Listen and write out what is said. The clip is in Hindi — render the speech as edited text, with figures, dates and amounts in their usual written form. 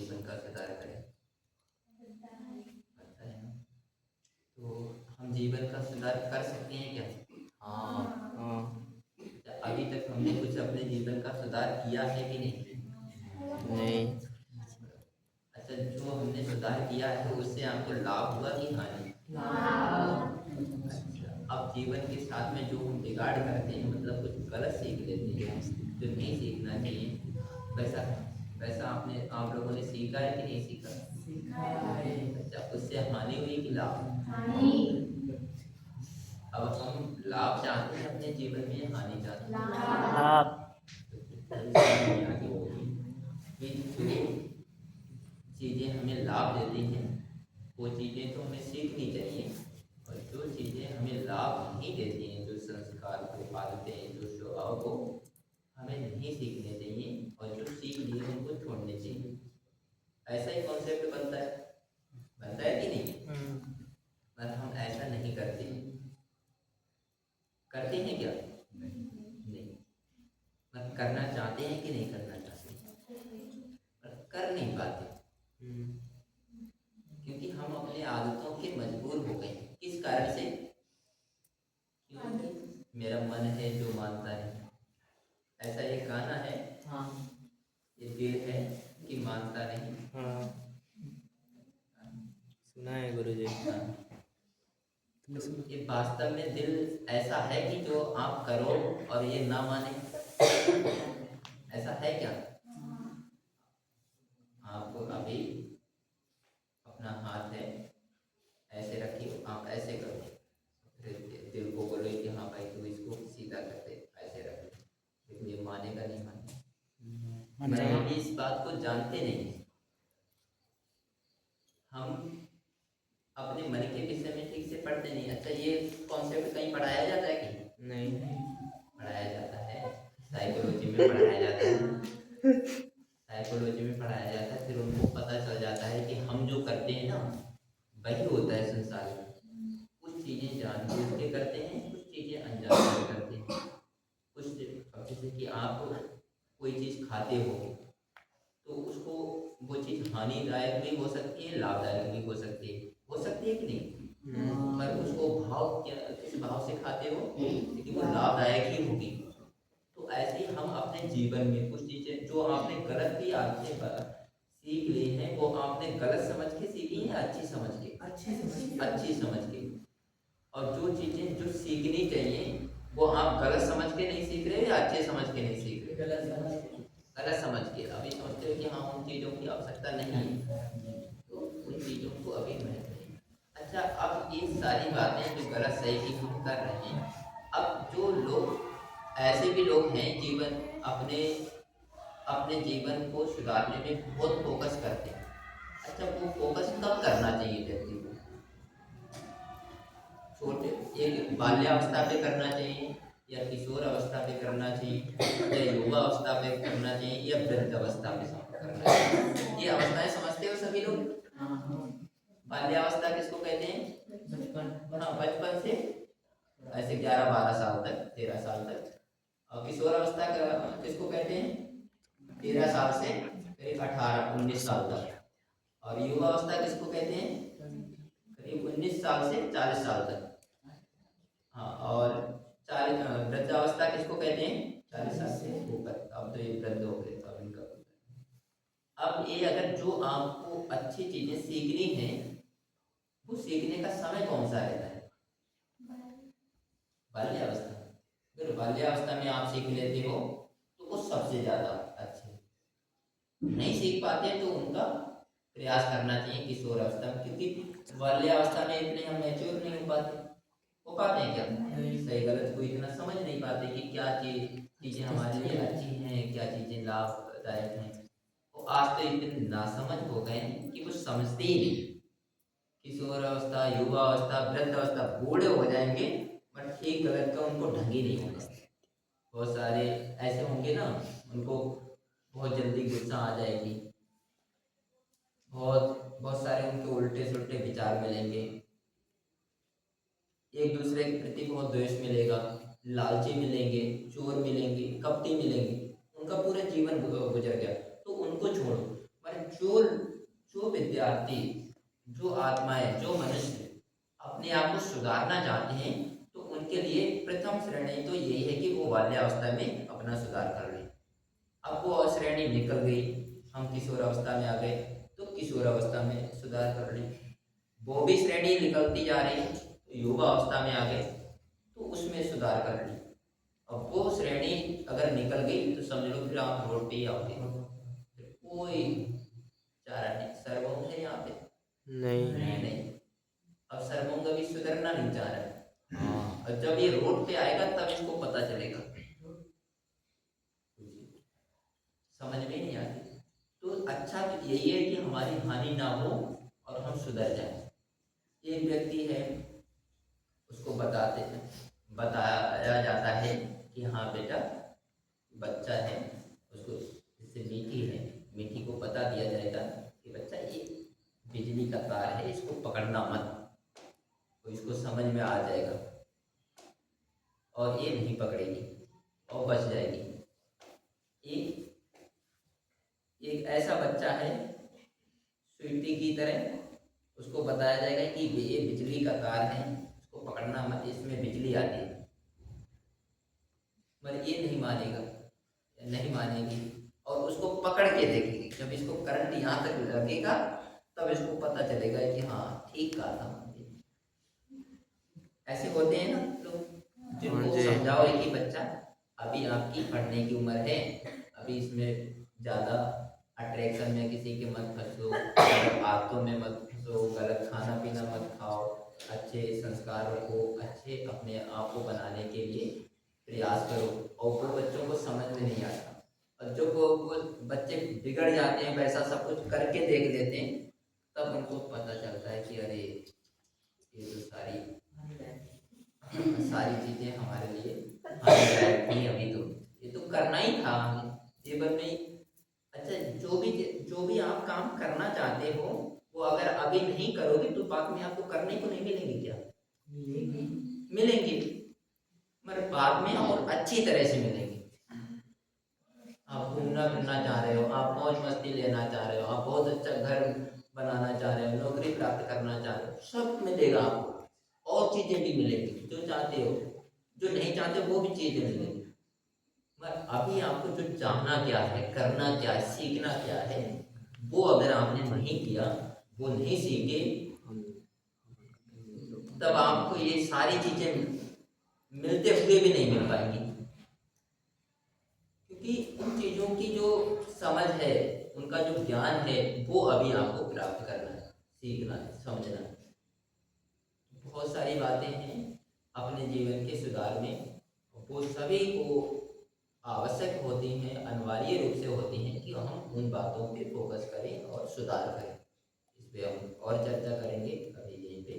जीवन का सुधार करें? पता है ना? तो हम जीवन का सुधार कर सकते हैं क्या? हाँ। अभी तक हमने कुछ अपने जीवन का सुधार किया है कि नहीं? नहीं। अच्छा, जो हमने सुधार किया है तो उससे आपको लाभ हुआ कि हानि? अच्छा, अब जीवन के साथ में जो हम बिगाड़ करते हैं, मतलब कुछ गलत सीख लेते हैं जो नहीं सीखना चाहिए, वैसा वैसा आप लोगों ने सीखा है कि नहीं सीखा? अच्छा, उससे हानि हुई कि लाभ? अब हम लाभ चाहते हैं अपने जीवन में, हानि चाहते हैं? लाभ। कि जो चीज़ें हमें लाभ देती हैं वो चीज़ें तो हमें सीखनी चाहिए, और जो चीज़ें हमें लाभ नहीं देती हैं, जो संस्कार को, आदतें, जो स्वभाव को, हमें नहीं सीखने चाहिए, और जो सीख लिए उनको छोड़ने चाहिए। ऐसा ही कॉन्सेप्ट बनता है कि नहीं? पर हम ऐसा नहीं करते हैं क्या? नहीं। मतलब करना चाहते हैं कि नहीं करना चाहते, पर कर नहीं पाते, क्योंकि हम अपने आदतों के मजबूर हो गए। किस कारण से? क्योंकि मेरा मन है जो मानता है, ऐसा एक गाना है। हाँ। ये दिल है कि मानता नहीं। हाँ, सुना है गुरुजी। हाँ। तो ये वास्तव में दिल ऐसा है कि जो आप करो और ये ना माने, ऐसा है क्या? आप अभी अपना हाथ है ऐसे रखिए, आप ऐसे करो, फिर दिल को बोलो कि हाँ भाई तू इसको सीधा कर दे, ऐसे रख दे, लेकिन ये मानेगा नहीं, मानेगा। हम इस बात को जानते नहीं। हम अपने मन के विषय में ठीक से पढ़ते नहीं। अच्छा, ये कॉन्सेप्ट कहीं पढ़ाया जाता है कि नहीं। पढ़ाया जाता है? साइकोलॉजी में पढ़ाया जाता है। साइकोलॉजी में पढ़ाया जाता है, फिर उनको पता चल जाता है कि हम जो करते हैं ना, वही होता है संसार में। कुछ चीज़ें जानबूझ के करते हैं, कुछ चीज़ें अनजान में करते हैं। कुछ अब जैसे कि आप कोई चीज़ खाते हो तो उसको, वो चीज़ हानिदायक भी हो सकती है, लाभदायक भी हो सकती है कि नहीं? पर उसको किस भाव से खाते हो, लेकिन वो लाभदायक ही होगी। तो ऐसे ही हम अपने जीवन में कुछ चीज़ें जो आपने गलत भी आदतें सीख ली हैं, वो आपने गलत समझ के सीखी हैं, अच्छी समझ के? अच्छी समझ के। और जो चीज़ें जो सीखनी चाहिए वो आप गलत समझ के नहीं सीख रहे या अच्छे समझ के नहीं सीख रहे? गलत समझ के अभी सोचते हो कि हाँ उन चीज़ों की आवश्यकता नहीं है, तो उन चीज़ों को अभी महत्व नहीं। अच्छा, अब ये सारी बातें जो गलत सही की हम कर रहे हैं, अब जो लोग, ऐसे भी लोग हैं जीवन अपने अपने जीवन को सुधारने में बहुत फोकस करते हैं। अच्छा, वो फोकस कब करना चाहिए व्यक्ति को? छोटे, एक बाल्यावस्था पे करना चाहिए, या किशोर अवस्था पे करना चाहिए, या युवा अवस्था पे करना चाहिए, या वृद्ध अवस्था पे करना चाहिए? ये अवस्थाएं समझते हो सभी लोग? बाल्यावस्था किसको कहते हैं? हाँ, बचपन से ऐसे 11-12 साल तक, 13 साल तक। और किशोर अवस्था किसको कहते हैं? 13 साल से करीब 18-19 साल तक। और युवा अवस्था किसको कहते हैं? करीब 19 साल से 40 साल तक। हाँ, और वृद्धावस्था किसको कहते हैं? 40 साल से ऊपर। अब तो ये वृद्ध हो गए, अब इनका अब ये, अगर जो आपको अच्छी चीजें सीखनी है, वो सीखने का समय कौन सा रहता है? बाल्यावस्था। अगर बाल्यावस्था में आप सीख लेते हो तो वो सबसे ज्यादा अच्छे। नहीं सीख पाते तो उनका प्रयास करना चाहिए किशोर अवस्था में, क्योंकि बाल्यावस्था में इतने हम मैच्योर नहीं हो पाते हैं क्या? सही गलत को इतना समझ नहीं पाते कि क्या चीजें हमारे लिए अच्छी हैं, क्या चीजें लाभदायक हैं। वो आज तो इतने नासमझ हो गए हैं कि वो समझते ही नहीं। किशोर अवस्था, युवा अवस्था, वृद्ध अवस्था, बूढ़े हो जाएंगे, बट ठीक गलत का उनको ढंग ही नहीं होगा। बहुत सारे ऐसे होंगे ना, उनको बहुत जल्दी गुस्सा आ जाएगी, बहुत बहुत सारे उनके उल्टे सुल्टे विचार मिलेंगे, एक दूसरे के प्रति बहुत द्वेष मिलेगा, लालची मिलेंगे, चोर मिलेंगे, कपटी मिलेंगे, उनका पूरा जीवन गुजर गया। तो उनको छोड़ो, पर जो विद्यार्थी, जो आत्माएं, जो मनुष्य अपने आप को सुधारना चाहते हैं, तो उनके लिए प्रथम श्रेणी तो यही है कि वो बाल्यावस्था में अपना सुधार कर ले। अब वो श्रेणी निकल गई, हम किशोर अवस्था में आ गए, तो किशोर अवस्था में सुधार कर ली। वो भी श्रेणी निकलती जा रही है, तो युवा अवस्था में आ गए, तो उसमें सुधार कर ली। अब वो श्रेणी अगर निकल गई तो समझ लो फिर आप रोड पे ही आओगे, फिर कोई चारा नहीं। सर्वोंग है यहाँ पे? नहीं। अब सर्वोंग अभी सुधरना नहीं चाह रहा है, और जब ये रोड पे आएगा तब इसको पता चलेगा। समझ में नहीं आती। तो अच्छा तो यही है कि हमारी हानि ना हो और हम सुधर जाएं। एक व्यक्ति है, उसको बताया जाता है कि हाँ बेटा, बच्चा है, उसको इससे मीठी है, मीठी को बता दिया जाएगा कि बच्चा ये बिजली का तार है, इसको पकड़ना मत, तो इसको समझ में आ जाएगा और ये नहीं पकड़ेगी और बच जाएगी। एक ऐसा बच्चा है स्वीटी की तरह, उसको बताया जाएगा कि ये बिजली का तार है, इसको पकड़ना मत, इसमें बिजली आती है, मगर ये नहीं मानेगा, नहीं मानेगी, और उसको पकड़ के देखेगी। जब इसको करंट यहाँ तक लगेगा तब इसको पता चलेगा कि हाँ ठीक कहा था। ऐसे होते हैं ना लोग, जिनको समझाओ कि बच्चा अभी आपकी पढ़ने की उम्र है, अभी इसमें ज़्यादा अट्रैक्शन में किसी के मत फंसो, गलत आदतों में मत फंसो, गलत खाना पीना मत खाओ, अच्छे संस्कारों को, अच्छे अपने आप को बनाने के लिए प्रयास करो। और वो बच्चों को समझ में नहीं आता, और जो वो बच्चे बिगड़ जाते हैं, वैसा सब कुछ करके देख लेते हैं, तब उनको पता चलता है कि अरे ये तो सारी चीजें हमारे लिए हानिकारक थी, अभी तो ये तो करना ही था हमें जीवन में। अच्छा, जो भी आप काम करना चाहते हो, वो अगर अभी नहीं करोगे तो बाद में आपको करने को नहीं मिलेंगे क्या? मिलेंगे, मगर बाद में और अच्छी तरह से मिलेंगे। आप घूमना फिरना चाह रहे हो, आप मौज मस्ती लेना चाह रहे हो, आप बहुत अच्छा घर बनाना चाह रहे हो, नौकरी प्राप्त करना चाह रहे हो, सब मिलेगा आपको, और चीजें भी मिलेंगी जो चाहते हो, जो नहीं चाहते वो भी चीजें मिलेंगी। मगर अभी आपको जो चाहना क्या है, करना क्या है, सीखना क्या है, वो अगर आपने नहीं किया, वो नहीं सीखे, तब आपको ये सारी चीजें मिलते हुए भी नहीं मिल पाएंगी। क्योंकि उन चीजों की जो समझ है, उनका जो ज्ञान है, वो अभी आपको प्राप्त करना है, सीखना है, समझना है। बहुत सारी बातें हैं अपने जीवन के सुधार में, वो सभी को आवश्यक होती हैं, अनिवार्य रूप से होती हैं कि हम उन बातों पे फोकस करें और सुधार करें। इस पे हम और चर्चा करेंगे, अभी यहीं पे।